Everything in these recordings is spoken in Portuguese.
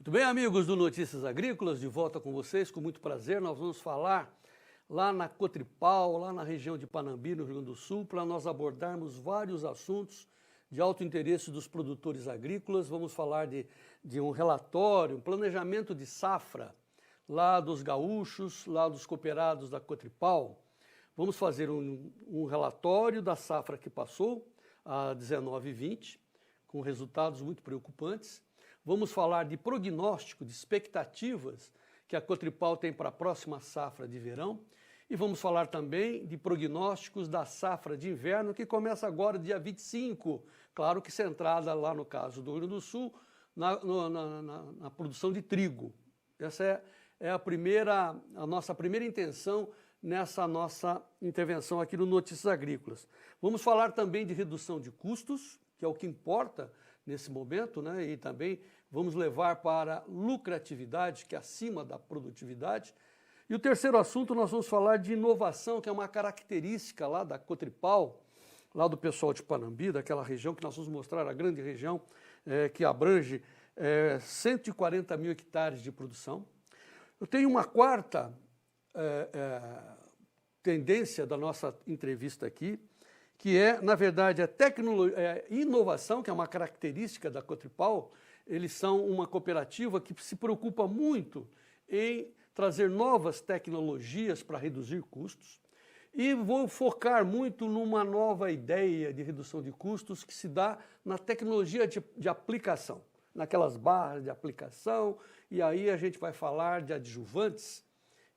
Muito bem, amigos do Notícias Agrícolas, de volta com vocês, com muito prazer. Nós vamos falar lá na Cotripal, lá na região de Panambi, no Rio Grande do Sul, para nós abordarmos vários assuntos de alto interesse dos produtores agrícolas. Vamos falar de um relatório, um planejamento de safra lá dos gaúchos, lá dos cooperados da Cotripal. Vamos fazer um relatório da safra que passou, a 19/20, com resultados muito preocupantes. Vamos falar de prognóstico, de expectativas que a Cotripal tem para a próxima safra de verão. E vamos falar também de prognósticos da safra de inverno, que começa agora, dia 25. Claro que centrada lá no caso do Rio Grande do Sul, na produção de trigo. Essa é a nossa primeira intenção nessa nossa intervenção aqui no Notícias Agrícolas. Vamos falar também de redução de custos, que é o que importa nesse momento, né? E também vamos levar para lucratividade, que é acima da produtividade. E o terceiro assunto, nós vamos falar de inovação, que é uma característica lá da Cotripal, lá do pessoal de Panambi, daquela região que nós vamos mostrar, a grande região que abrange 140 mil hectares de produção. Eu tenho uma quarta tendência da nossa entrevista aqui, que é, na verdade, a inovação, que é uma característica da Cotripal. Eles são uma cooperativa que se preocupa muito em trazer novas tecnologias para reduzir custos, e vou focar muito numa nova ideia de redução de custos que se dá na tecnologia de aplicação, naquelas barras de aplicação, e aí a gente vai falar de adjuvantes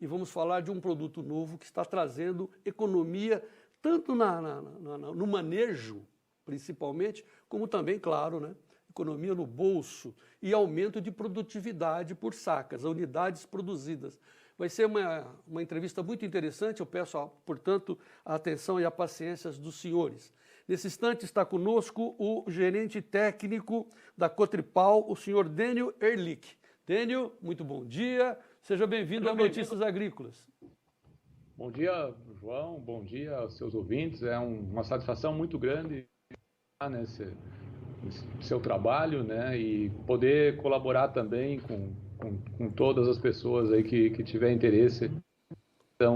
e vamos falar de um produto novo que está trazendo economia tanto no manejo, principalmente, como também, claro, né, economia no bolso e aumento de produtividade por sacas, unidades produzidas. Vai ser uma entrevista muito interessante, eu peço, portanto, a atenção e a paciência dos senhores. Nesse instante está conosco o gerente técnico da Cotripal, o senhor Dênio Ehrlich. Dênio, muito bom dia, seja bem-vindo a Notícias Agrícolas. Bom dia, João, bom dia aos seus ouvintes. É uma satisfação muito grande estar nesse seu trabalho, né, e poder colaborar também com todas as pessoas aí que tiver interesse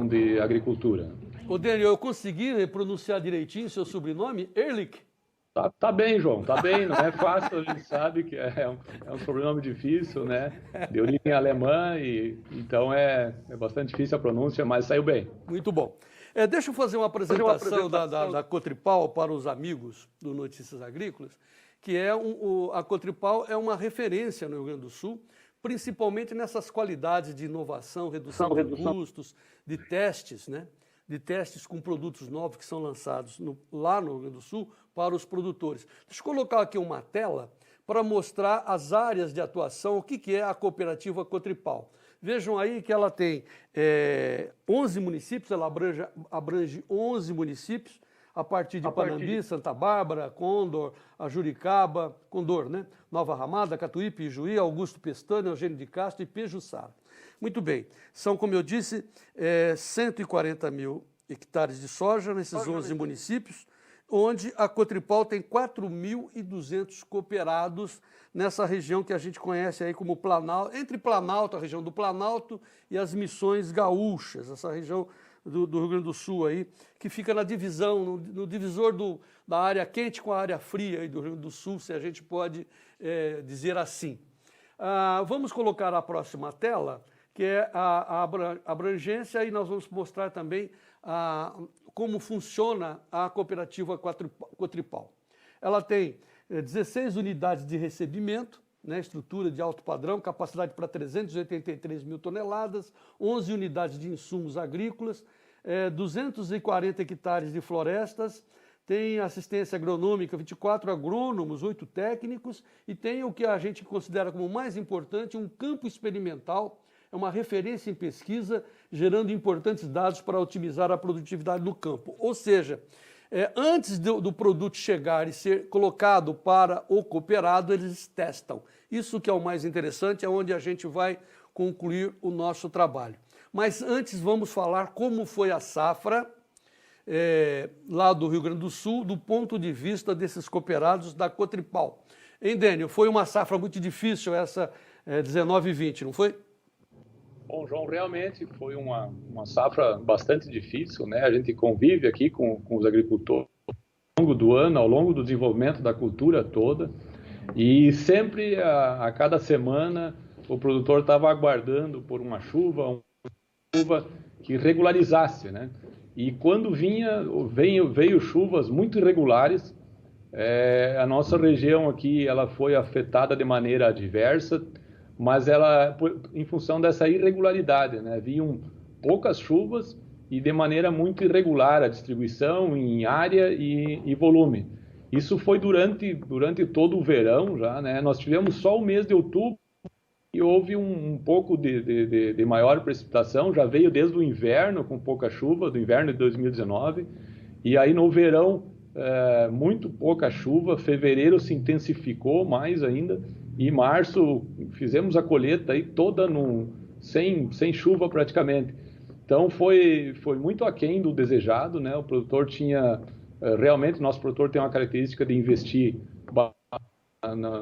de agricultura. Ô, Dênio, eu consegui pronunciar direitinho seu sobrenome, Ehrlich? Tá bem, João, tá bem, não é fácil, a gente sabe que é um sobrenome difícil, né, de origem alemã, e então é bastante difícil a pronúncia, mas saiu bem. Muito bom. Deixa eu fazer uma apresentação da Cotripal para os amigos do Notícias Agrícolas, que a Cotripal é uma referência no Rio Grande do Sul, principalmente nessas qualidades de inovação, redução de custos, de testes, né? De testes com produtos novos que são lançados lá no Rio Grande do Sul para os produtores. Deixa eu colocar aqui uma tela para mostrar as áreas de atuação, o que é a cooperativa Cotripal. Vejam aí que ela tem 11 municípios, ela abrange 11 municípios, a partir de Panambi, Santa Bárbara, Condor, Ajuricaba, Condor, né? Nova Ramada, Catuípe, Ijuí, Augusto Pestana, Eugênio de Castro e Pejuçara. Muito bem, são, como eu disse, 140 mil hectares de soja nesses 11 municípios, onde a Cotripal tem 4.200 cooperados nessa região que a gente conhece aí como Planalto, entre Planalto, a região do Planalto, e as Missões Gaúchas, essa região do Rio Grande do Sul aí, que fica na divisão, no divisor da área quente com a área fria aí do Rio Grande do Sul, se a gente pode dizer assim. Vamos colocar a próxima tela, que é a abrangência, e nós vamos mostrar também como funciona a cooperativa Cotripal. Ela tem 16 unidades de recebimento, né, estrutura de alto padrão, capacidade para 383 mil toneladas, 11 unidades de insumos agrícolas, 240 hectares de florestas, tem assistência agronômica, 24 agrônomos, 8 técnicos, e tem o que a gente considera como mais importante, um campo experimental, é uma referência em pesquisa, gerando importantes dados para otimizar a produtividade no campo. Ou seja, antes do produto chegar e ser colocado para o cooperado, eles testam. Isso que é o mais interessante, é onde a gente vai concluir o nosso trabalho. Mas antes vamos falar como foi a safra lá do Rio Grande do Sul, do ponto de vista desses cooperados da Cotripal. Hein, Dênio? Foi uma safra muito difícil essa 19 e 20, não foi? Bom, João, realmente foi uma safra bastante difícil, né? A gente convive aqui com os agricultores ao longo do ano, ao longo do desenvolvimento da cultura toda, e sempre, a cada semana, o produtor estava aguardando por uma chuva que regularizasse, né? E quando veio chuvas muito irregulares, a nossa região aqui ela foi afetada de maneira adversa, mas em função dessa irregularidade, né? Vinham poucas chuvas e de maneira muito irregular a distribuição em área e volume. Isso foi durante todo o verão já, né? Nós tivemos só o mês de outubro e houve um pouco de maior precipitação, já veio desde o inverno com pouca chuva, do inverno de 2019, e aí no verão muito pouca chuva, fevereiro se intensificou mais ainda, e março fizemos a colheita aí toda sem chuva praticamente. Então foi muito aquém do desejado, né? O produtor tinha, realmente nosso produtor tem uma característica de investir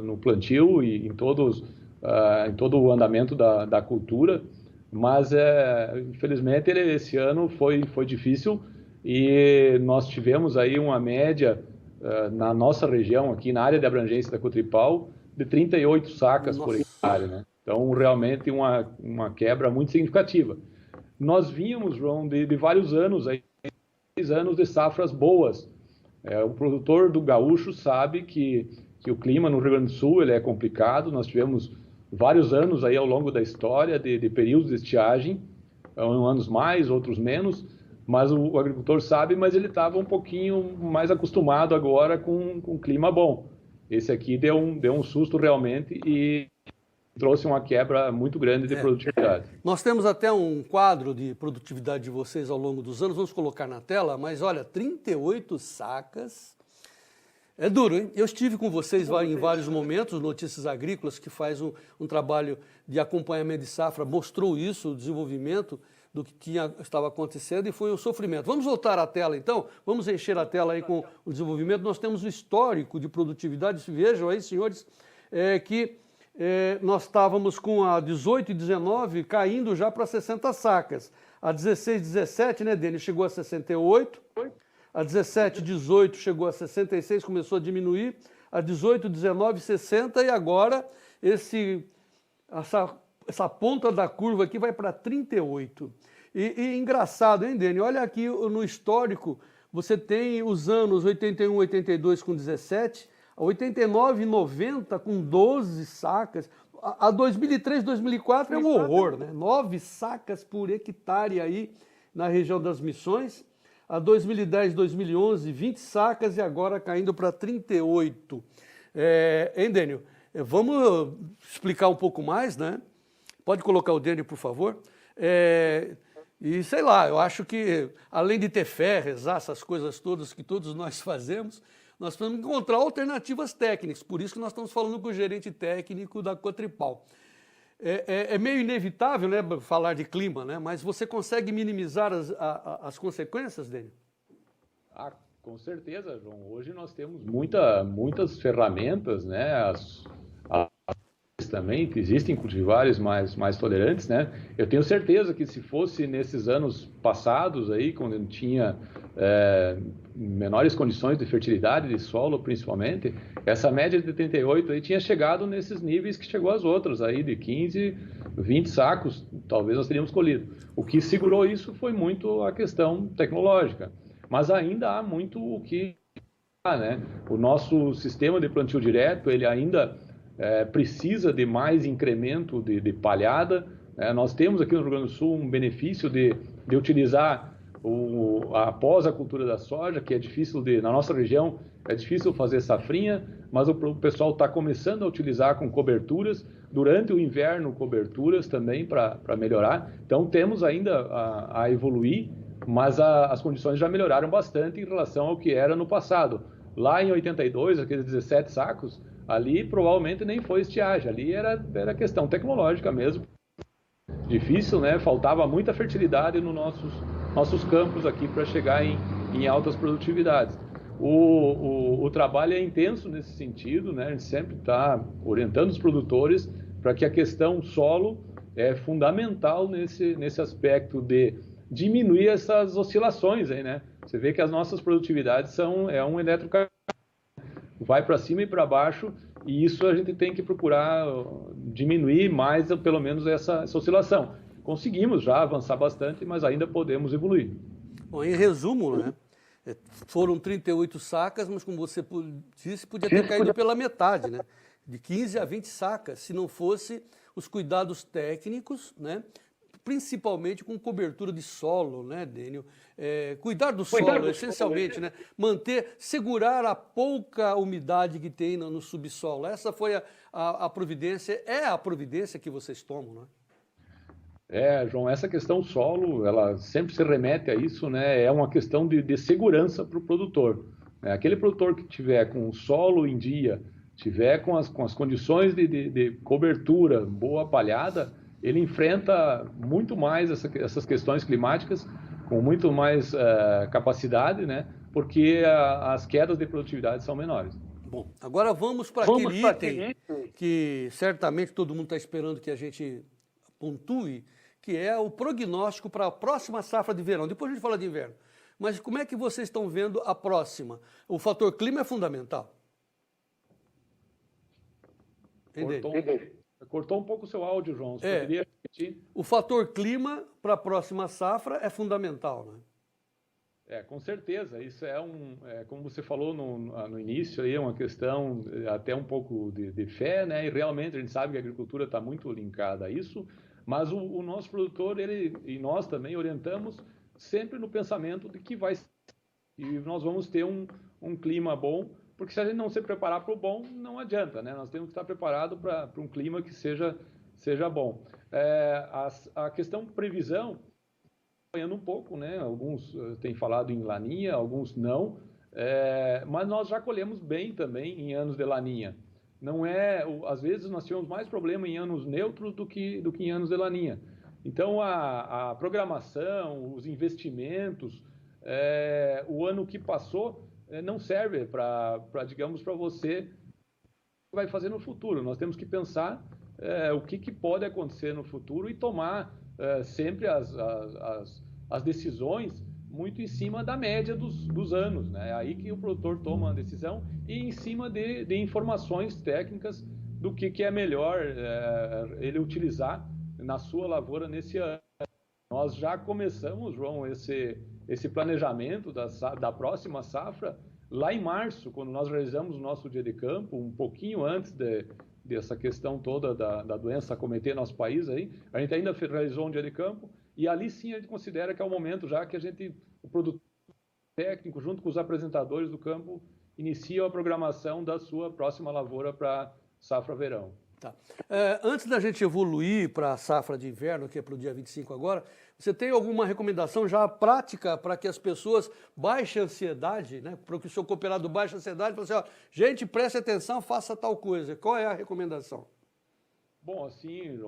no plantio e em todo o andamento da cultura, mas infelizmente esse ano foi difícil e nós tivemos aí uma média na nossa região, aqui na área de abrangência da Cotripal, de 38 sacas por hectare, né? Então realmente uma quebra muito significativa. Nós vínhamos, João, de vários anos, aí, 6 anos de safras boas. O produtor do gaúcho sabe que o clima no Rio Grande do Sul ele é complicado. Nós tivemos vários anos aí ao longo da história de períodos de estiagem, anos mais, outros menos, mas o agricultor sabe, mas ele estava um pouquinho mais acostumado agora com clima bom. Esse aqui deu um susto realmente e trouxe uma quebra muito grande de produtividade. Nós temos até um quadro de produtividade de vocês ao longo dos anos, vamos colocar na tela, mas olha, 38 sacas, é duro, hein? Eu estive com vocês em vários momentos, Notícias Agrícolas, que faz um trabalho de acompanhamento de safra, mostrou isso, o desenvolvimento do que estava acontecendo e foi um sofrimento. Vamos voltar à tela então, vamos encher a tela aí com o desenvolvimento. Nós temos o histórico de produtividade, vejam aí, senhores, que nós estávamos com a 18 e 19 caindo já para 60 sacas. A 16 e 17, né, Denis, chegou a 68. A 17 e 18 chegou a 66, começou a diminuir. A 18 e 19, 60 e agora essa ponta da curva aqui vai para 38. E engraçado, hein, Denis? Olha aqui no histórico, você tem os anos 81, 82 com 17, 89 e 90 com 12 sacas. A 2003, 2004 é um horror, né? 9 sacas por hectare aí na região das Missões. A 2010, 2011, 20 sacas e agora caindo para 38. Hein, Dênio? Vamos explicar um pouco mais, né? Pode colocar o Dênio, por favor. E sei lá, eu acho que além de ter fé, rezar, essas coisas todas que todos nós fazemos, nós precisamos encontrar alternativas técnicas. Por isso que nós estamos falando com o gerente técnico da Cotripal. É meio inevitável, né, falar de clima, né? Mas você consegue minimizar as consequências dele? Com certeza, João. Hoje nós temos muitas ferramentas, né? Também existem cultivares mais tolerantes, né? Eu tenho certeza que se fosse nesses anos passados aí, quando tinha menores condições de fertilidade de solo, principalmente, essa média de 38 aí tinha chegado nesses níveis que chegou às outras aí de 15, 20 sacos, talvez nós teríamos colhido. O que segurou isso foi muito a questão tecnológica, mas ainda há muito o que, né? O nosso sistema de plantio direto, ele ainda precisa de mais incremento de palhada. Nós temos aqui no Rio Grande do Sul um benefício de utilizar após a cultura da soja, que é difícil na nossa região, é difícil fazer safrinha, mas o pessoal está começando a utilizar com coberturas, durante o inverno coberturas também para melhorar. Então temos ainda a evoluir, mas as condições já melhoraram bastante em relação ao que era no passado. Lá em 82, aqueles 17 sacos, ali provavelmente nem foi estiagem, ali era questão tecnológica mesmo. Difícil, né? Faltava muita fertilidade nos nossos campos aqui para chegar em altas produtividades. O trabalho é intenso nesse sentido, né? A gente sempre está orientando os produtores para que a questão solo é fundamental nesse aspecto de diminuir essas oscilações aí, né? Você vê que as nossas produtividades é um eletrocardiograma, vai para cima e para baixo, e isso a gente tem que procurar diminuir mais, pelo menos, essa oscilação. Conseguimos já avançar bastante, mas ainda podemos evoluir. Bom, em resumo, né, foram 38 sacas, mas como você disse, podia ter caído pela metade, né? De 15 a 20 sacas, se não fosse os cuidados técnicos, né? Principalmente com cobertura de solo, né, Dênio? Cuidar do solo, essencialmente, né? Manter, segurar a pouca umidade que tem no subsolo. Essa foi a providência, é a providência que vocês tomam, né? João, essa questão solo, ela sempre se remete a isso, né? É uma questão de segurança para o produtor. Aquele produtor que tiver com o solo em dia, tiver com as condições de cobertura boa palhada, ele enfrenta muito mais essas questões climáticas com muito mais capacidade, né? Porque as quedas de produtividade são menores. Bom, agora vamos para aquele item que certamente todo mundo está esperando que a gente pontue, que é o prognóstico para a próxima safra de verão. Depois a gente fala de inverno. Mas como é que vocês estão vendo a próxima? O fator clima é fundamental. Cortou um pouco o seu áudio, João. Você poderia repetir? O fator clima para a próxima safra é fundamental, né? Com certeza. Isso como você falou no início, aí é uma questão até um pouco de fé, né? E realmente a gente sabe que a agricultura está muito linkada a isso, mas o nosso produtor, e nós também orientamos sempre no pensamento de que e nós vamos ter um clima bom, porque se a gente não se preparar para o bom, não adianta, né? Nós temos que estar preparado para um clima que seja bom. A questão previsão, acompanhando um pouco, né? Alguns têm falado em laninha, alguns não, mas nós já colhemos bem também em anos de laninha. Não às vezes nós tivemos mais problema em anos neutros do que em anos de laninha. Então a programação, os investimentos, o ano que passou não serve digamos, para você vai fazer no futuro. Nós temos que pensar o que pode acontecer no futuro e tomar sempre as decisões muito em cima da média dos anos, né? É aí que o produtor toma a decisão e em cima de informações técnicas do que é melhor ele utilizar na sua lavoura nesse ano. Nós já começamos, João, esse planejamento da próxima safra lá em março, quando nós realizamos o nosso dia de campo, um pouquinho antes dessa questão toda da doença acometer nosso país aí, a gente ainda realizou um dia de campo e ali sim a gente considera que é o momento já que o produtor técnico, junto com os apresentadores do campo, inicia a programação da sua próxima lavoura para safra verão. Tá. Antes da gente evoluir para a safra de inverno, que é para o dia 25 agora, você tem alguma recomendação já prática para que as pessoas baixem a ansiedade, né? Para que o seu cooperado baixe a ansiedade, para assim, ó, gente, preste atenção, faça tal coisa. Qual é a recomendação? Bom, assim,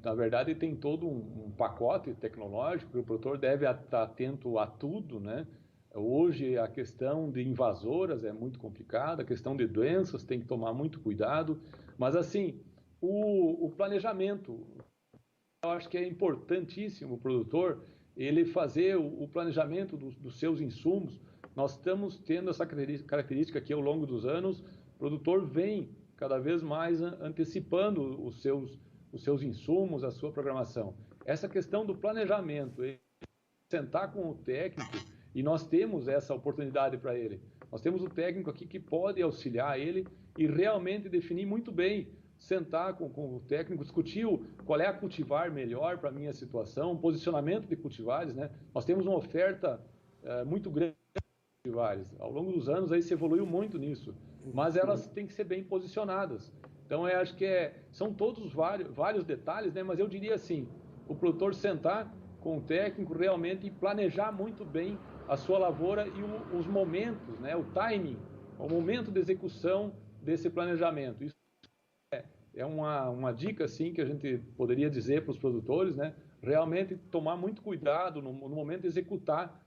na verdade tem todo um pacote tecnológico que o produtor deve estar atento a tudo, né? Hoje a questão de invasoras é muito complicada, a questão de doenças tem que tomar muito cuidado, mas assim, o planejamento, eu acho que é importantíssimo o produtor ele fazer o planejamento dos seus insumos. Nós estamos tendo essa característica que ao longo dos anos o produtor vem cada vez mais antecipando os seus insumos, a sua programação. Essa questão do planejamento, ele sentar com o técnico, e nós temos essa oportunidade para ele. Nós temos o técnico aqui que pode auxiliar ele e realmente definir muito bem, sentar com o técnico, discutir qual é a cultivar melhor para a minha situação, posicionamento de cultivares, né? Nós temos uma oferta muito grande de cultivares. Ao longo dos anos aí se evoluiu muito nisso, mas elas têm que ser bem posicionadas. Então eu acho que são todos vários detalhes, né? Mas eu diria assim, o produtor sentar com o técnico realmente e planejar muito bem a sua lavoura e os momentos, né? O timing, o momento de execução desse planejamento. Isso é uma dica assim que a gente poderia dizer para os produtores, né? Realmente tomar muito cuidado no momento de executar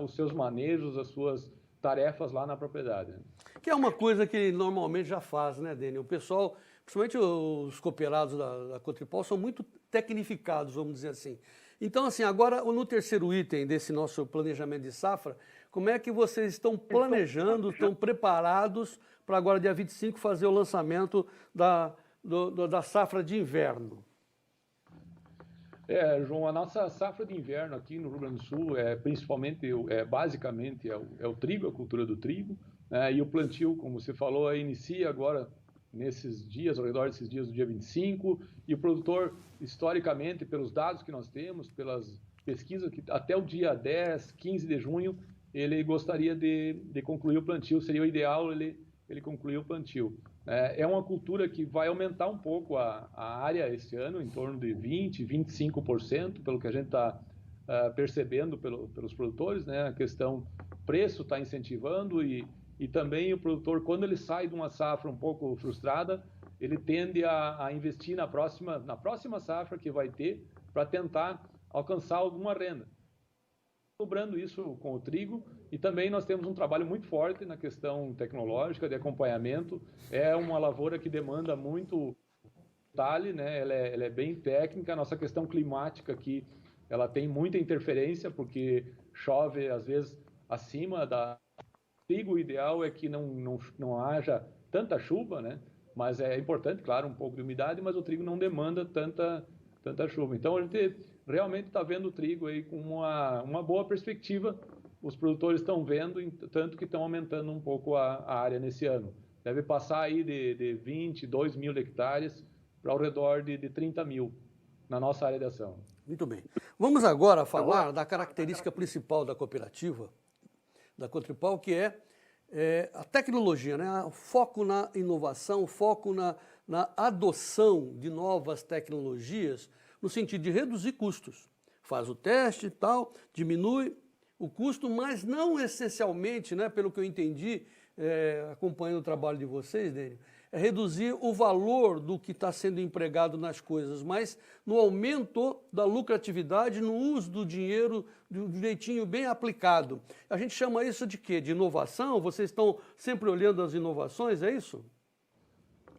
os seus manejos, as suas tarefas lá na propriedade. Né? Que é uma coisa que normalmente já faz, né, Dênio? O pessoal principalmente os cooperados da Cotripal, são muito tecnificados, vamos dizer assim. Então, assim, agora no terceiro item desse nosso planejamento de safra, como é que vocês estão planejando, estão preparados para agora, dia 25, fazer o lançamento da safra de inverno? João, a nossa safra de inverno aqui no Rio Grande do Sul basicamente o trigo, a cultura do trigo, né? E o plantio, como você falou, inicia agora nesses dias, ao redor desses dias do dia 25, e o produtor, historicamente, pelos dados que nós temos, pelas pesquisas, que até o dia 10, 15 de junho, ele gostaria de concluir o plantio, seria o ideal ele concluir o plantio. É uma cultura que vai aumentar um pouco a área esse ano, em torno de 20%, 25%, pelo que a gente está percebendo pelos produtores, né? A questão preço está incentivando e também o produtor, quando ele sai de uma safra um pouco frustrada, ele tende a investir na próxima safra que vai ter para tentar alcançar alguma renda. Cobrando isso com o trigo, e também nós temos um trabalho muito forte na questão tecnológica de acompanhamento. É uma lavoura que demanda muito detalhe, né? Ela é bem técnica. A nossa questão climática aqui, ela tem muita interferência, porque chove às vezes acima da trigo. O ideal é que não haja tanta chuva, né? Mas é importante, claro, um pouco de umidade, mas o trigo não demanda tanta chuva. Então a gente realmente está vendo o trigo aí com uma boa perspectiva. Os produtores estão vendo, tanto que estão aumentando um pouco a área nesse ano. Deve passar aí de 22 mil hectares para ao redor de 30 mil na nossa área de ação. Muito bem. Vamos agora falar da característica principal da cooperativa, da Cotripal, que é a tecnologia, né? O foco na inovação, o foco na adoção de novas tecnologias, no sentido de reduzir custos. Faz o teste e tal, diminui o custo, mas não essencialmente, né, pelo que eu entendi, acompanhando o trabalho de vocês, Dênio, é reduzir o valor do que está sendo empregado nas coisas, mas no aumento da lucratividade, no uso do dinheiro de um jeitinho bem aplicado. A gente chama isso de quê? De inovação? Vocês estão sempre olhando as inovações, é isso?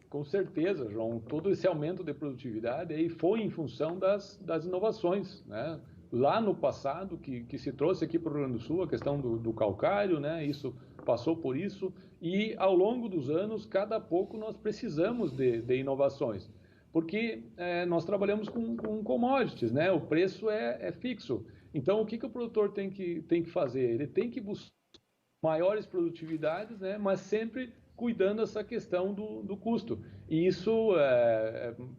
Com certeza, João. Todo esse aumento de produtividade aí foi em função das inovações, né? Lá no passado, que se trouxe aqui para o Rio Grande do Sul, a questão do calcário, né? Isso passou por isso, e ao longo dos anos, cada pouco nós precisamos de inovações, porque nós trabalhamos com commodities, né? O preço é fixo. Então, o que o produtor tem que fazer? Ele tem que buscar maiores produtividades, né? Mas sempre cuidando dessa questão do custo. E isso,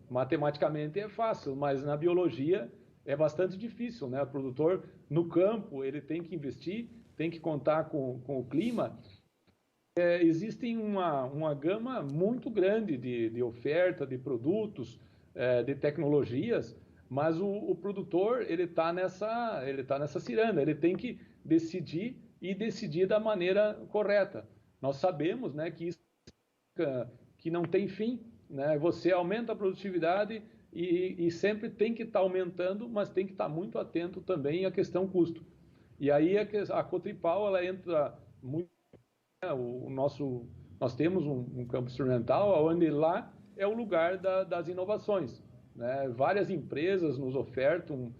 matematicamente, é fácil, mas na biologia é bastante difícil, né? O produtor, no campo, ele tem que investir, tem que contar com o clima. Existem uma gama muito grande de oferta, de produtos, de tecnologias, mas o produtor, ele tá nessa ciranda, ele tem que decidir e decidir da maneira correta. Nós sabemos, né, que isso que não tem fim, né? Você aumenta a produtividade e sempre tem que estar aumentando, mas tem que estar muito atento também à questão custo. E aí a Cotripal, ela entra muito, né? Nós temos um campo experimental, onde lá é o lugar das inovações, né? Várias empresas nos ofertam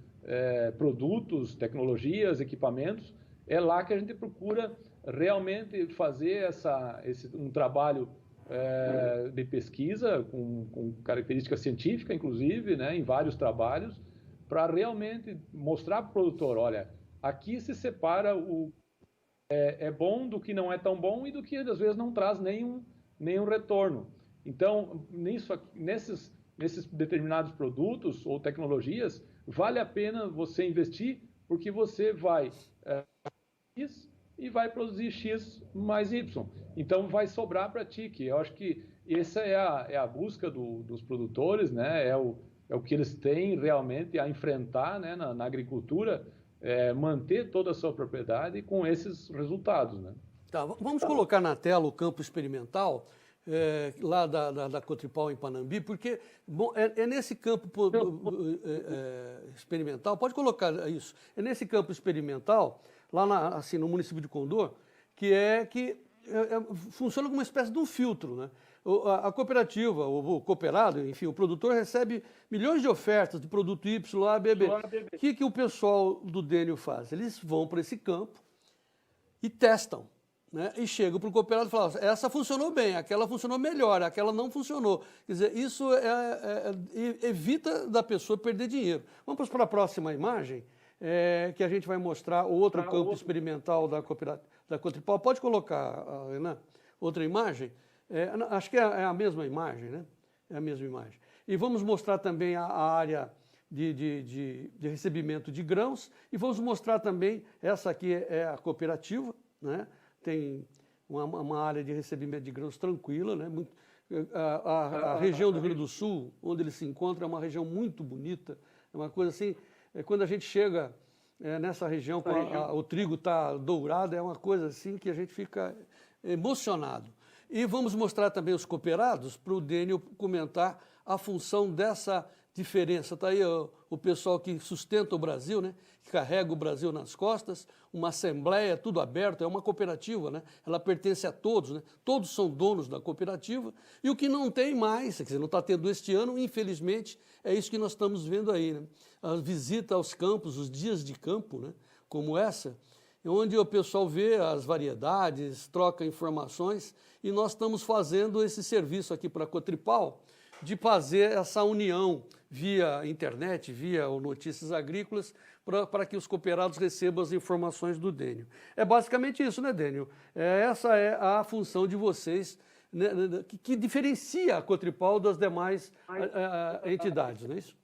produtos, tecnologias, equipamentos. É lá que a gente procura realmente fazer um trabalho de pesquisa com característica científica, inclusive, né, em vários trabalhos, para realmente mostrar para o produtor, olha, aqui se separa o é bom do que não é tão bom e do que às vezes não traz nenhum retorno. Então, nesses determinados produtos ou tecnologias, vale a pena você investir, porque você vai X e vai produzir X mais Y. Então vai sobrar para ti, que eu acho que essa é a busca dos produtores, né? É o que eles têm realmente a enfrentar, né, na agricultura, manter toda a sua propriedade com esses resultados, né? Tá, vamos colocar na tela o campo experimental lá da Cotripal em Panambi, porque bom, é nesse campo experimental, pode colocar isso, é nesse campo experimental, lá assim, no município de Condor, que funciona como uma espécie de um filtro, né? A cooperativa, o cooperado, enfim, o produtor recebe milhões de ofertas de produto Y, A, B, B. O que o pessoal do Dênio faz? Eles vão para esse campo e testam, né? E chegam para o cooperado e falam, essa funcionou bem, aquela funcionou melhor, aquela não funcionou. Quer dizer, isso evita da pessoa perder dinheiro. Vamos para a próxima imagem, que a gente vai mostrar o outro campo experimental da Cotripal. Pode colocar, Renan, outra imagem? Acho que é a mesma imagem, né? É a mesma imagem. E vamos mostrar também a área de recebimento de grãos e vamos mostrar também, essa aqui é a cooperativa, né? Tem uma área de recebimento de grãos tranquila, né? A região do Rio Grande do Sul, onde ele se encontra, é uma região muito bonita, é uma coisa assim, quando a gente chega nessa região, o trigo está dourado, é uma coisa assim que a gente fica emocionado. E vamos mostrar também os cooperados para o Dênio comentar a função dessa diferença. Está aí o pessoal que sustenta o Brasil, né? Que carrega o Brasil nas costas, uma assembleia, tudo aberto, é uma cooperativa, né? Ela pertence a todos, né? Todos são donos da cooperativa. E o que não tem mais, quer dizer, não está tendo este ano, infelizmente, é isso que nós estamos vendo aí, né? A visita aos campos, os dias de campo, né? Como essa, onde o pessoal vê as variedades, troca informações, e nós estamos fazendo esse serviço aqui para a Cotripal, de fazer essa união via internet, via o Notícias Agrícolas, para que os cooperados recebam as informações do Dênio. É basicamente isso, né, Dênio? Essa é a função de vocês, né, que diferencia a Cotripal das demais entidades, não é isso?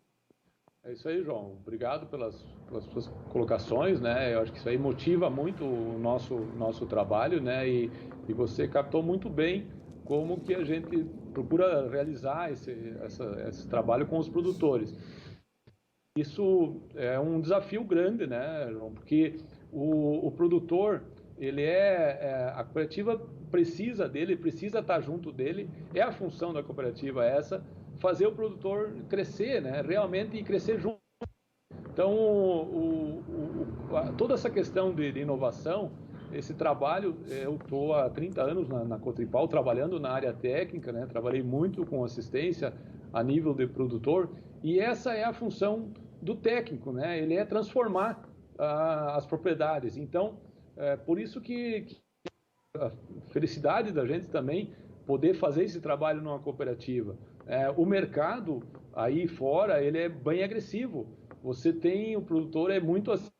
É isso aí, João. Obrigado pelas suas colocações, né? Eu acho que isso aí motiva muito o nosso trabalho, né? E você captou muito bem como que a gente procura realizar esse trabalho com os produtores. Isso é um desafio grande, né, João? Porque o produtor, a cooperativa precisa dele, precisa estar junto dele, é a função da cooperativa essa, fazer o produtor crescer, né, realmente, e crescer junto. Então, toda essa questão de inovação, esse trabalho, eu estou há 30 anos na Cotripal, trabalhando na área técnica, né? Trabalhei muito com assistência a nível de produtor, e essa é a função do técnico, né? Ele é transformar as propriedades. Então, por isso que a felicidade da gente também poder fazer esse trabalho numa cooperativa. O mercado aí fora, ele é bem agressivo. Você tem, o produtor é muito assim,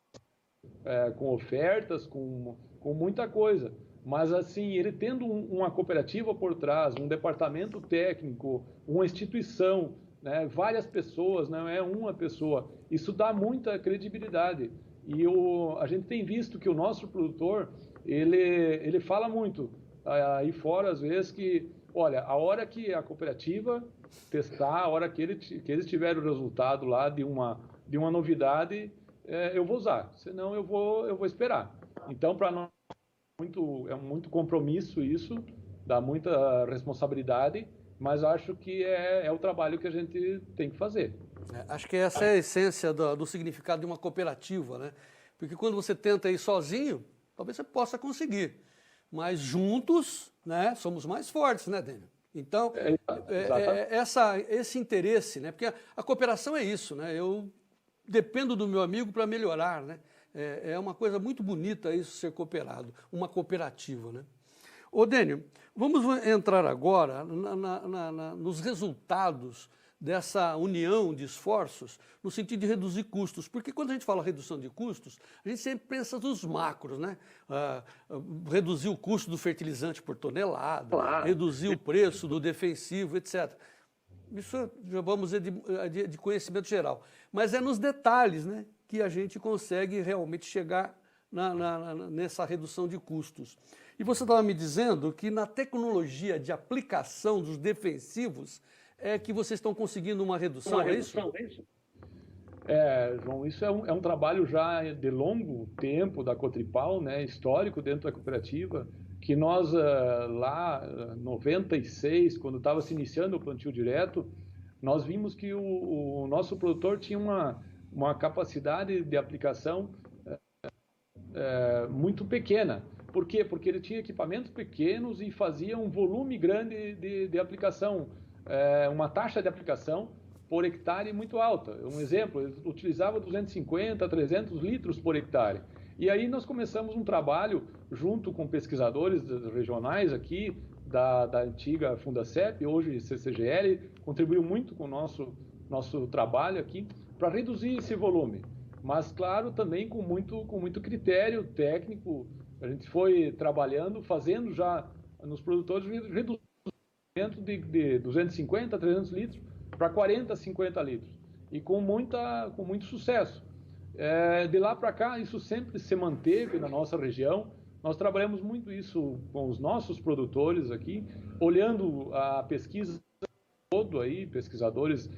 com ofertas, com muita coisa, mas assim, ele tendo uma cooperativa por trás, um departamento técnico, uma instituição, né, várias pessoas, não é uma pessoa, isso dá muita credibilidade. E a gente tem visto que o nosso produtor, ele fala muito aí fora, às vezes, que, olha, a hora que a cooperativa testar, a hora que eles tiverem o resultado lá de uma novidade, eu vou usar, senão eu vou esperar. Então, para nós, é muito compromisso isso, dá muita responsabilidade, mas acho que é o trabalho que a gente tem que fazer. Acho que essa é a essência do significado de uma cooperativa, né? Porque quando você tenta ir sozinho, talvez você possa conseguir, mas juntos, né, somos mais fortes, né, Dênio? Então, esse interesse, né? Porque a cooperação é isso, né? Eu dependo do meu amigo para melhorar, né? É uma coisa muito bonita isso, ser cooperado, uma cooperativa, né? Ô, Dênio, vamos entrar agora nos resultados dessa união de esforços no sentido de reduzir custos, porque quando a gente fala redução de custos, a gente sempre pensa nos macros, né? Reduzir o custo do fertilizante por tonelada, claro, reduzir o preço do defensivo, etc. Isso já vamos dizer de conhecimento geral. Mas é nos detalhes, né, que a gente consegue realmente chegar nessa redução de custos. E você estava me dizendo que na tecnologia de aplicação dos defensivos é que vocês estão conseguindo uma redução, é isso? João, isso é um trabalho já de longo tempo da Cotripal, né, histórico dentro da cooperativa, que nós lá, 96, quando estava se iniciando o plantio direto, nós vimos que o nosso produtor tinha uma capacidade de aplicação muito pequena. Por quê? Porque ele tinha equipamentos pequenos e fazia um volume grande de aplicação, uma taxa de aplicação por hectare muito alta. Um exemplo, ele utilizava 250, 300 litros por hectare. E aí nós começamos um trabalho junto com pesquisadores regionais aqui, da antiga Fundacep, hoje CCGL, contribuiu muito com o nosso trabalho aqui para reduzir esse volume. Mas, claro, também com muito critério técnico. A gente foi trabalhando, fazendo já nos produtores, reduzimento de 250, 300 litros para 40, 50 litros. E com muito sucesso. De lá para cá, isso sempre se manteve na nossa região. Nós trabalhamos muito isso com os nossos produtores aqui, olhando a pesquisa todo aí, pesquisadores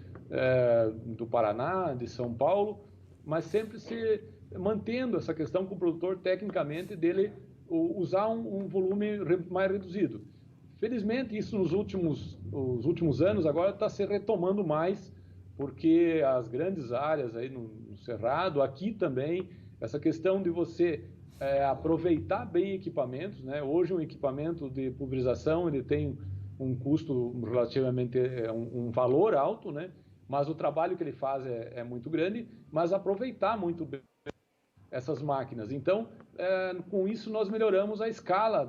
do Paraná, de São Paulo, mas sempre se mantendo essa questão com o produtor, tecnicamente, dele usar um volume mais reduzido. Felizmente, isso nos últimos anos agora está se retomando mais, porque as grandes áreas aí no Cerrado, aqui também, essa questão de você aproveitar bem equipamentos, né? Hoje um equipamento de pulverização, ele tem um custo relativamente, um valor alto, né? Mas o trabalho que ele faz é muito grande, mas aproveitar muito bem essas máquinas. Então, com isso nós melhoramos a escala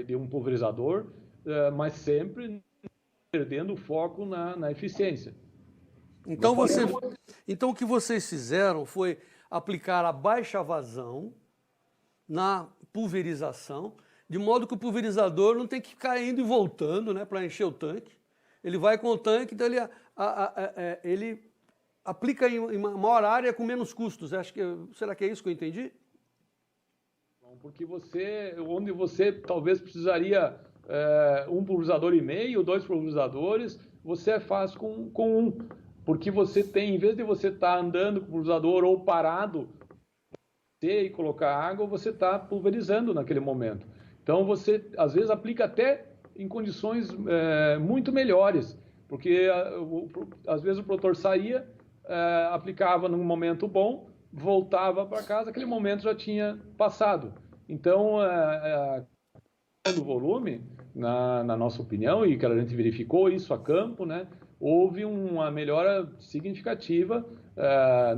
de um pulverizador, mas sempre perdendo o foco na eficiência. Então, então o que vocês fizeram foi aplicar a baixa vazão na pulverização, de modo que o pulverizador não tem que ficar indo e voltando, né, para encher o tanque. Ele vai com o tanque, então ele aplica em uma maior área com menos custos. Será que é isso que eu entendi? Porque onde você talvez precisaria um pulverizador e meio, 2 pulverizadores, você faz com um. Porque você tem, em vez de você estar andando com o pulverizador ou parado e colocar água, você está pulverizando naquele momento. Então você, às vezes, aplica até em condições muito melhores, porque às vezes o produtor saía, aplicava num momento bom, voltava para casa, aquele momento já tinha passado. Então, do volume, na nossa opinião, e que a gente verificou isso a campo, né, houve uma melhora significativa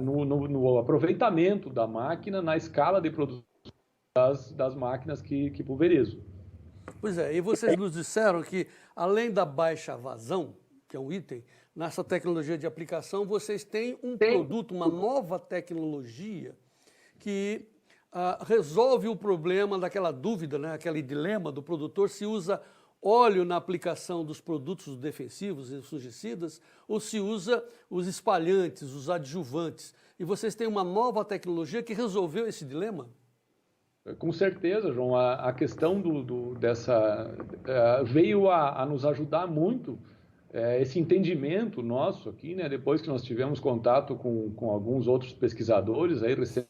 no aproveitamento da máquina, na escala de produção das máquinas que pulverizam. Pois é, e vocês nos disseram que, além da baixa vazão, que é um item, nessa tecnologia de aplicação, vocês têm um produto, uma nova tecnologia que resolve o problema daquela dúvida, né, aquele dilema do produtor se usa óleo na aplicação dos produtos defensivos e fungicidas ou se usa os espalhantes, os adjuvantes. E vocês têm uma nova tecnologia que resolveu esse dilema? Com certeza, João. A questão dessa veio a nos ajudar muito, esse entendimento nosso aqui, né, depois que nós tivemos contato com alguns outros pesquisadores aí recentemente,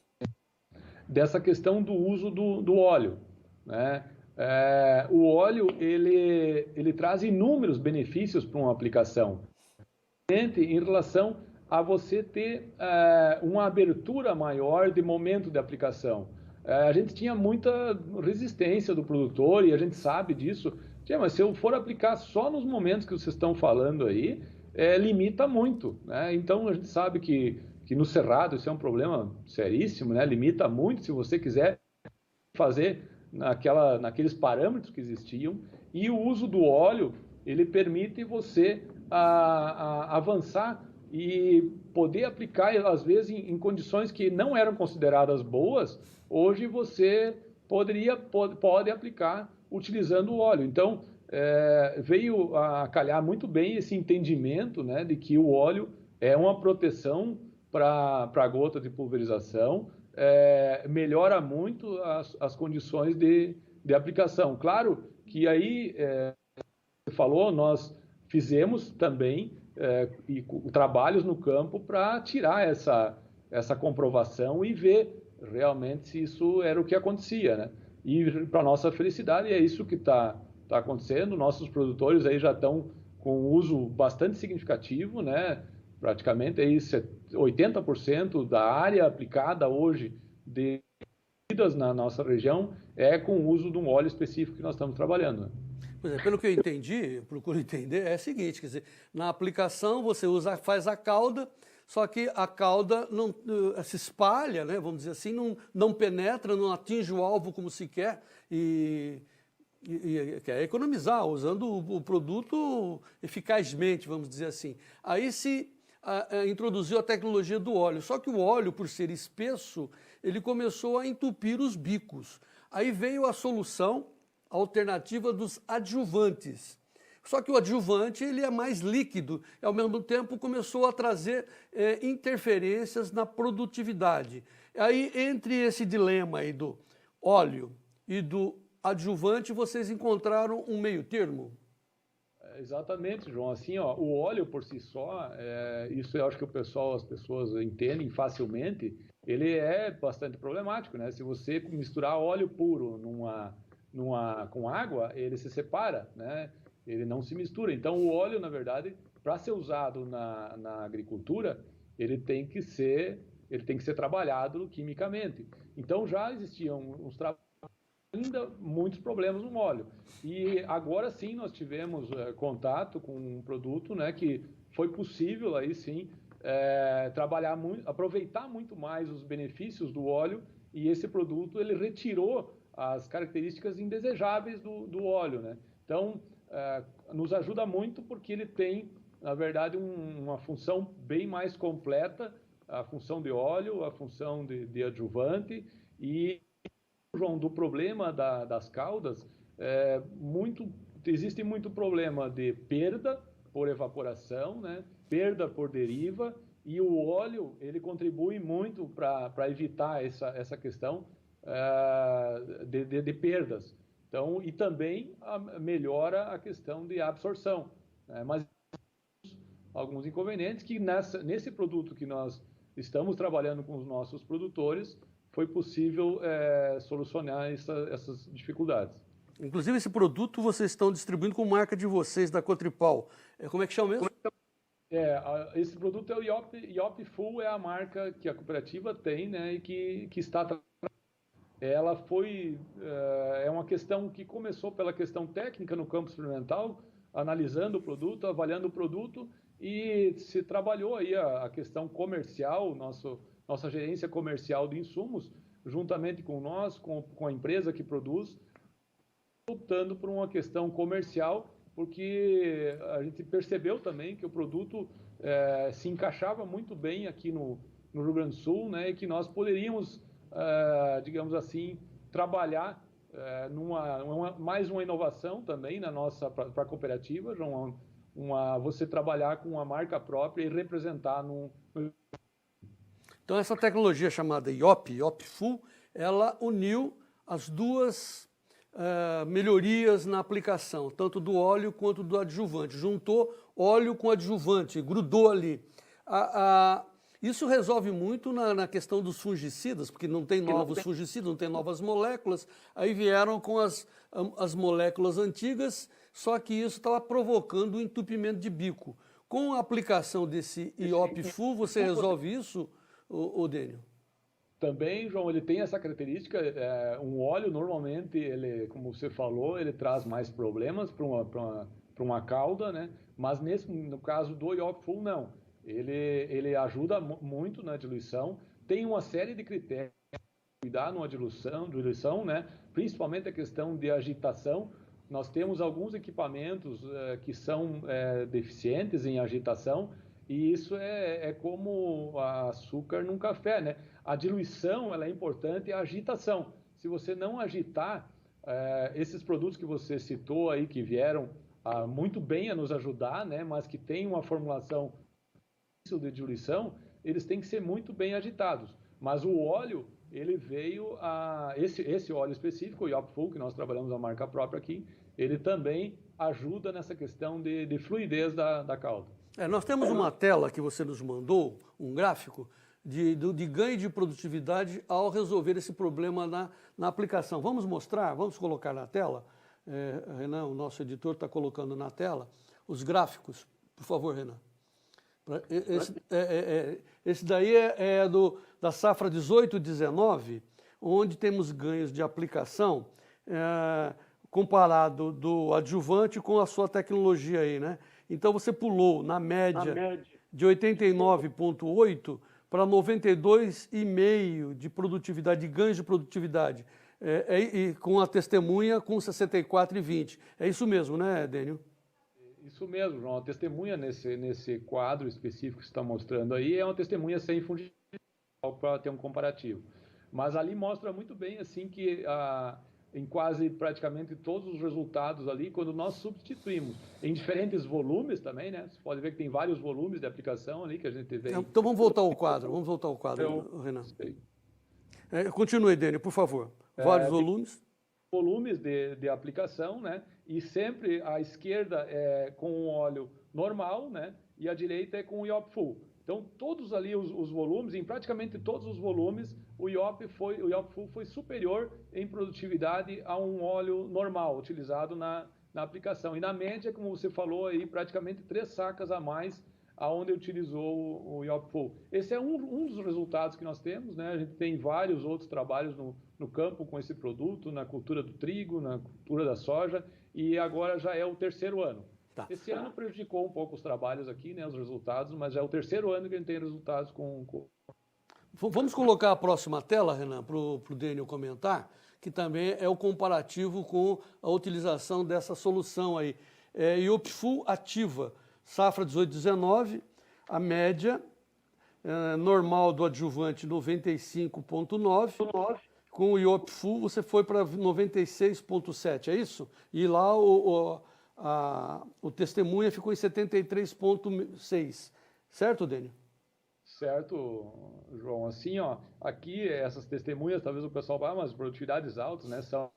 dessa questão do uso do óleo, né? O óleo ele traz inúmeros benefícios para uma aplicação, em relação a você ter uma abertura maior de momento de aplicação. A gente tinha muita resistência do produtor e a gente sabe disso. Mas se eu for aplicar só nos momentos que vocês estão falando aí, limita muito, né? Então a gente sabe que no Cerrado isso é um problema seríssimo, né? Limita muito se você quiser fazer naqueles parâmetros que existiam. E o uso do óleo, ele permite você avançar e poder aplicar, às vezes, em condições que não eram consideradas boas. Hoje você pode aplicar utilizando o óleo. Então, veio a calhar muito bem esse entendimento, né, de que o óleo é uma proteção para a gota de pulverização, melhora muito as condições de aplicação. Claro que aí, você falou, nós fizemos também trabalhos no campo para tirar essa comprovação e ver realmente se isso era o que acontecia, né? E para nossa felicidade é isso que está acontecendo. Nossos produtores aí já estão com um uso bastante significativo, né? Praticamente aí 80% da área aplicada hoje desenvolvidas na nossa região com o uso de um óleo específico que nós estamos trabalhando, né? Pois é, pelo que eu entendi, procuro entender, é o seguinte, quer dizer, na aplicação você faz a cauda, só que a cauda não se espalha, né, vamos dizer assim, não penetra, não atinge o alvo como se quer e quer economizar, usando o produto eficazmente, vamos dizer assim. Aí se introduziu a tecnologia do óleo, só que o óleo, por ser espesso, ele começou a entupir os bicos. Aí veio a solução alternativa dos adjuvantes. Só que o adjuvante ele é mais líquido e, ao mesmo tempo, começou a trazer interferências na produtividade. Aí, entre esse dilema aí do óleo e do adjuvante, vocês encontraram um meio termo? Exatamente, João. Assim, ó, o óleo por si só, isso eu acho que as pessoas entendem facilmente, ele é bastante problemático, né? Se você misturar óleo puro com água, ele se separa, né? Ele não se mistura. Então, o óleo, na verdade, para ser usado na agricultura, ele tem que ser trabalhado quimicamente. Então, já existiam uns trabalhos, ainda muitos problemas no óleo. E agora sim nós tivemos contato com um produto, né, que foi possível aí sim trabalhar muito, aproveitar muito mais os benefícios do óleo, e esse produto ele retirou as características indesejáveis do óleo, né? Então nos ajuda muito porque ele tem, na verdade, uma função bem mais completa, a função de óleo, a função de adjuvante. E João, do problema das caudas, existe muito problema de perda por evaporação, né? Perda por deriva, e o óleo ele contribui muito para evitar essa questão de perdas. Então, e também melhora a questão de absorção, né? Mas alguns inconvenientes que nesse produto que nós estamos trabalhando com os nossos produtores, foi possível solucionar essas dificuldades. Inclusive, esse produto vocês estão distribuindo com marca de vocês, da Cotripal. Como é que chama mesmo? Esse produto é o IOP Full, é a marca que a cooperativa tem, né, e que está... Ela é uma questão que começou pela questão técnica no campo experimental, analisando o produto, avaliando o produto, e se trabalhou aí a questão comercial, nossa gerência comercial de insumos, juntamente com nós, com a empresa que produz, optando por uma questão comercial, porque a gente percebeu também que o produto se encaixava muito bem aqui no Rio Grande do Sul, né, e que nós poderíamos, digamos assim, trabalhar mais uma inovação também para a cooperativa, João, você trabalhar com uma marca própria e representar Então, essa tecnologia chamada IOP Full, ela uniu as duas melhorias na aplicação, tanto do óleo quanto do adjuvante. Juntou óleo com adjuvante, grudou ali. Isso resolve muito na questão dos fungicidas, porque não tem novos fungicidas, não tem novas moléculas. Aí vieram com as moléculas antigas, só que isso estava provocando um entupimento de bico. Com a aplicação desse IOP Full, você resolve isso, Dênio? Também, João, ele tem essa característica. Um óleo, normalmente, ele, como você falou, ele traz mais problemas para uma cauda, né? Mas no caso do IOP Full, não. Ele ajuda muito na diluição. Tem uma série de critérios para cuidar numa diluição, né? Principalmente a questão de agitação. Nós temos alguns equipamentos que são deficientes em agitação, e isso é como açúcar num café, né? A diluição ela é importante, a agitação. Se você não agitar, esses produtos que você citou aí, que vieram muito bem a nos ajudar, né? Mas que tem uma formulação de diluição, eles têm que ser muito bem agitados. Mas o óleo, ele veio esse óleo específico, o IOP Full, que nós trabalhamos a marca própria aqui, ele também ajuda nessa questão de fluidez da cauda. Nós temos uma tela que você nos mandou, um gráfico, de ganho de produtividade ao resolver esse problema na aplicação. Vamos mostrar? Vamos colocar na tela? Renan, o nosso editor, está colocando na tela os gráficos. Por favor, Renan. Esse daí da safra 18-19, onde temos ganhos de aplicação comparado do adjuvante com a sua tecnologia aí, né? Então você pulou na média de 89,8 para 92,5 de produtividade, de ganhos de produtividade, e com a testemunha com 64,20. É isso mesmo, né, Dênio? Isso mesmo, João. A testemunha nesse quadro específico que você está mostrando aí é uma testemunha sem fungicida para ter um comparativo. Mas ali mostra muito bem assim que em quase praticamente todos os resultados ali, quando nós substituímos em diferentes volumes também, né? Você pode ver que tem vários volumes de aplicação ali que a gente vê. Então vamos voltar ao quadro, Renan. Continue, Dênio, por favor. Vários volumes. Volumes de aplicação, né? E sempre a esquerda é com o óleo normal, né? E a direita é com o IOP Full. Então, todos ali os volumes, em praticamente todos os volumes, o IOP Full foi superior em produtividade a um óleo normal, utilizado na aplicação. E na média, como você falou aí, praticamente 3 sacas a mais aonde utilizou o IOP Full. Esse é um dos resultados que nós temos, né? A gente tem vários outros trabalhos no campo com esse produto, na cultura do trigo, na cultura da soja, e agora já é o 3º ano. Tá. Esse ano prejudicou um pouco os trabalhos aqui, né, os resultados, mas já é o 3º ano que a gente tem resultados com... Vamos colocar a próxima tela, Renan, para o Dênio comentar, que também é o comparativo com a utilização dessa solução aí. IOP Full ativa, safra 18-19, a média normal do adjuvante 95,9, com o IOP Full você foi para 96,7, é isso? E lá o testemunha ficou em 73,6, certo, Dênio? Certo, João. Assim, ó, aqui essas testemunhas, talvez o pessoal vá, mas produtividades altas, né, são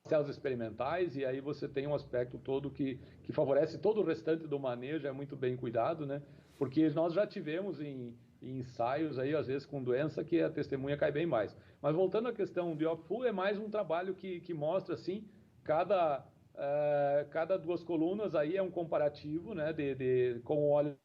células experimentais, e aí você tem um aspecto todo que favorece todo o restante do manejo, é muito bem cuidado, né? Porque nós já tivemos em ensaios aí, às vezes com doença, que a testemunha cai bem mais. Mas voltando à questão do IOP Full, é mais um trabalho que mostra, assim, cada 2 colunas aí é um comparativo, né, com o óleo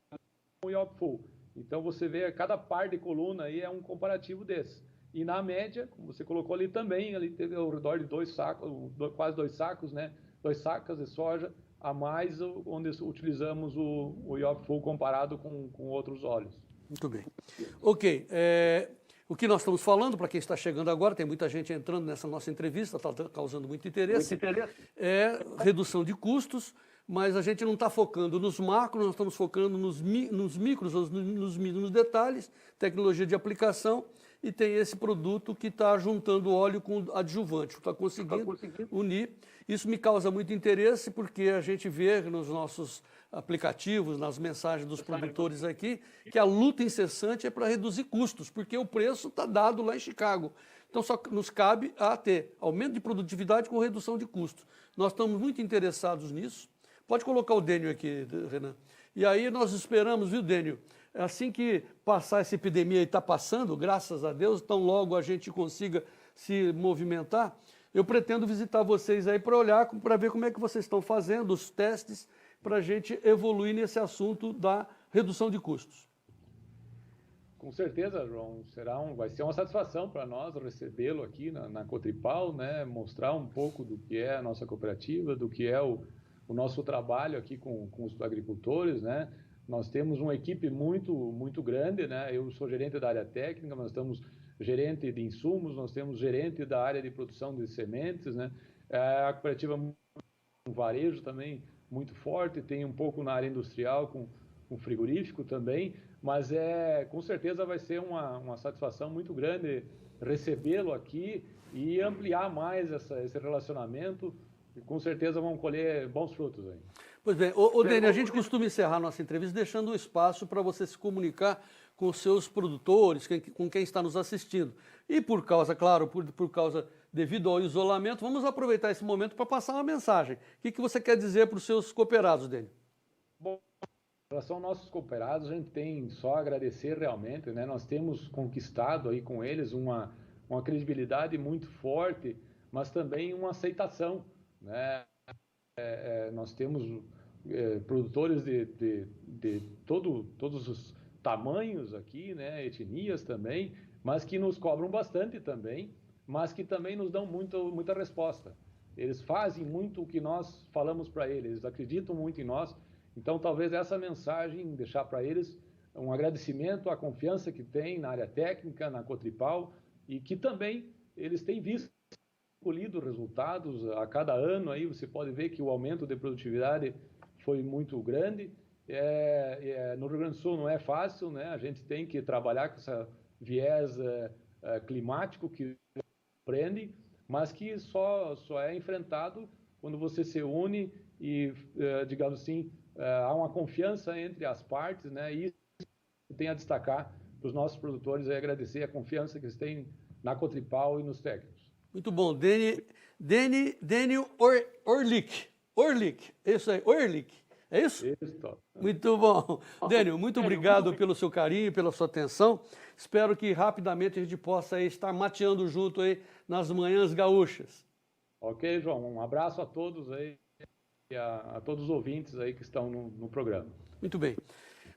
com o IOP Full. Então você vê cada par de coluna aí é um comparativo desse. E na média, como você colocou ali também, ali teve ao redor de 2 sacos, quase 2 sacos, né? 2 sacas de soja a mais, onde utilizamos o IOP Full comparado com outros óleos. Muito bem. Ok. O que nós estamos falando, para quem está chegando agora, tem muita gente entrando nessa nossa entrevista, está causando muito interesse, é redução de custos, mas a gente não está focando nos macros, nós estamos focando nos micros, nos detalhes, tecnologia de aplicação, e tem esse produto que está juntando óleo com adjuvante, está conseguindo unir. Isso me causa muito interesse, porque a gente vê nos nossos aplicativos, nas mensagens dos produtores aqui, que a luta incessante é para reduzir custos, porque o preço está dado lá em Chicago. Então só nos cabe a ter aumento de produtividade com redução de custos. Nós estamos muito interessados nisso. Pode colocar o Dênio aqui, Renan. E aí nós esperamos, viu, Dênio? Assim que passar essa epidemia e está passando, graças a Deus, tão logo a gente consiga se movimentar, eu pretendo visitar vocês aí para olhar, para ver como é que vocês estão fazendo os testes, para a gente evoluir nesse assunto da redução de custos. Com certeza, João, vai ser uma satisfação para nós recebê-lo aqui na Cotripal, né? Mostrar um pouco do que é a nossa cooperativa, do que é o nosso trabalho aqui com os agricultores, né? Nós temos uma equipe muito grande, né? Eu sou gerente da área técnica, nós temos gerente de insumos, nós temos gerente da área de produção de sementes, né? A cooperativa um varejo também muito forte, tem um pouco na área industrial com frigorífico também, mas com certeza vai ser uma satisfação muito grande recebê-lo aqui e ampliar mais esse relacionamento. E com certeza vão colher bons frutos aí. Pois bem, Dênio, a gente costuma encerrar nossa entrevista deixando um espaço para você se comunicar com os seus produtores, com quem está nos assistindo. E por causa, claro, por causa devido ao isolamento, vamos aproveitar esse momento para passar uma mensagem. O que você quer dizer para os seus cooperados, Dênio? Bom, em relação aos nossos cooperados, a gente tem só a agradecer realmente, né? Nós temos conquistado aí com eles uma credibilidade muito forte, mas também uma aceitação, né? Nós temos produtores de todos os tamanhos aqui, né? Etnias também, mas que nos cobram bastante também, mas que também nos dão muita resposta. Eles fazem muito o que nós falamos para eles, eles acreditam muito em nós. Então, talvez essa mensagem, deixar para eles um agradecimento à confiança que tem na área técnica, na Cotripal, e que também eles têm visto, colhido resultados a cada ano. Aí você pode ver que o aumento de produtividade foi muito grande. No Rio Grande do Sul não é fácil, né? A gente tem que trabalhar com esse viés climático que prende, mas que só é enfrentado quando você se une e, digamos assim, há uma confiança entre as partes, né? E isso tem a destacar para os nossos produtores e agradecer a confiança que eles têm na Cotripal e nos técnicos. Muito bom. Dênio Orlik. Isso aí, Orlik. É isso? Isso. Muito bom. Dênio, muito obrigado pelo seu carinho, pela sua atenção. Espero que rapidamente a gente possa aí estar mateando junto aí nas manhãs gaúchas. Ok, João. Um abraço a todos aí e a todos os ouvintes aí que estão no programa. Muito bem.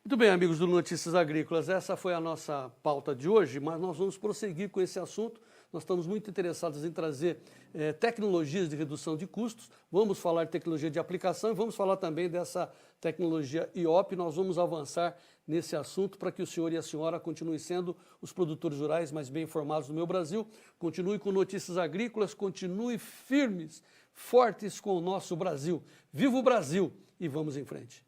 Muito bem, amigos do Notícias Agrícolas. Essa foi a nossa pauta de hoje, mas nós vamos prosseguir com esse assunto. Nós estamos muito interessados em trazer tecnologias de redução de custos. Vamos falar de tecnologia de aplicação e vamos falar também dessa tecnologia IOP. Nós vamos avançar nesse assunto para que o senhor e a senhora continuem sendo os produtores rurais mais bem informados do meu Brasil. Continue com Notícias Agrícolas, continue firmes, fortes com o nosso Brasil. Viva o Brasil e vamos em frente.